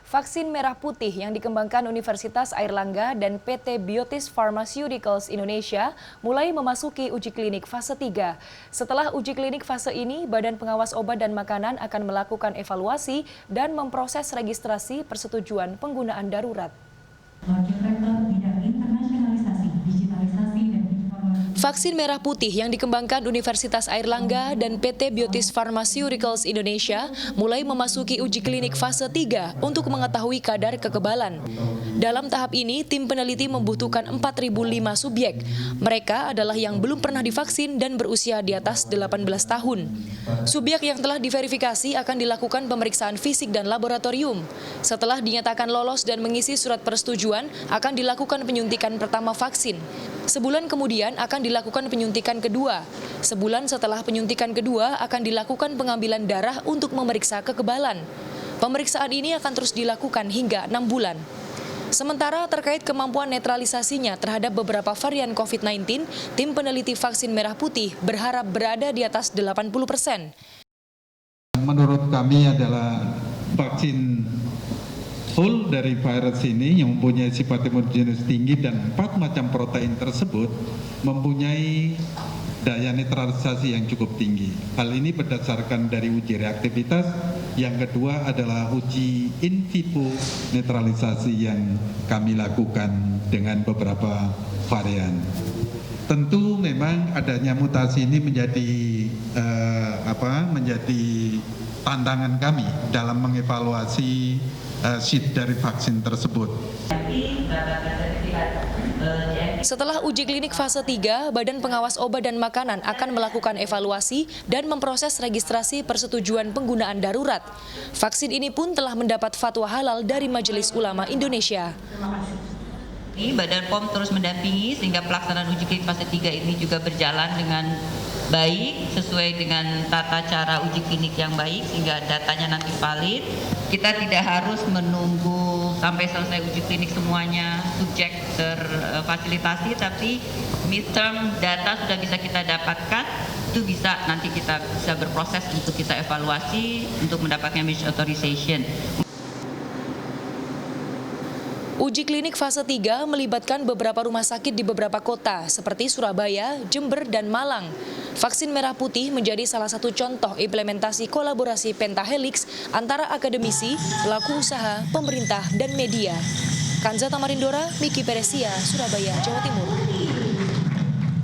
Vaksin merah putih yang dikembangkan Universitas Airlangga dan PT Biotis Pharmaceuticals Indonesia mulai memasuki uji klinik fase 3. Setelah uji klinik fase ini, Badan Pengawas Obat dan Makanan akan melakukan evaluasi dan memproses registrasi persetujuan penggunaan darurat. Vaksin merah putih yang dikembangkan Universitas Airlangga dan PT Biotis Pharmaceuticals Indonesia mulai memasuki uji klinik fase 3 untuk mengetahui kadar kekebalan. Dalam tahap ini, tim peneliti membutuhkan 4.005 subjek. Mereka adalah yang belum pernah divaksin dan berusia di atas 18 tahun. Subjek yang telah diverifikasi akan dilakukan pemeriksaan fisik dan laboratorium. Setelah dinyatakan lolos dan mengisi surat persetujuan, akan dilakukan penyuntikan pertama vaksin. Sebulan kemudian akan dilakukan penyuntikan kedua. Sebulan setelah penyuntikan kedua akan dilakukan pengambilan darah untuk memeriksa kekebalan. Pemeriksaan ini akan terus dilakukan hingga 6 bulan. Sementara terkait kemampuan netralisasinya terhadap beberapa varian COVID-19, tim peneliti vaksin merah putih berharap berada di atas 80%. Menurut kami adalah vaksin full dari virus ini yang mempunyai sifat imunogenis tinggi dan 4 macam protein tersebut mempunyai daya netralisasi yang cukup tinggi. Hal ini berdasarkan dari uji reaktivitas. Yang kedua adalah uji in vivo netralisasi yang kami lakukan dengan beberapa varian. Tentu memang adanya mutasi ini menjadi tantangan kami dalam mengevaluasi sheet dari vaksin tersebut. Setelah uji klinik fase 3, Badan Pengawas Obat dan Makanan akan melakukan evaluasi dan memproses registrasi persetujuan penggunaan darurat. Vaksin ini pun telah mendapat fatwa halal dari Majelis Ulama Indonesia. Badan POM terus mendampingi sehingga pelaksanaan uji klinik fase 3 ini juga berjalan dengan baik sesuai dengan tata cara uji klinik yang baik sehingga datanya nanti valid. Kita tidak harus menunggu sampai selesai uji klinik semuanya subjek terfasilitasi, tapi midterm data sudah bisa kita dapatkan, itu bisa nanti kita bisa berproses untuk kita evaluasi untuk mendapatkan emergency authorization. Uji klinik fase 3 melibatkan beberapa rumah sakit di beberapa kota seperti Surabaya, Jember, dan Malang. Vaksin merah putih menjadi salah satu contoh implementasi kolaborasi pentahelix antara akademisi, pelaku usaha, pemerintah, dan media. Kanza Tamarindora, Miki Peresia, Surabaya, Jawa Timur.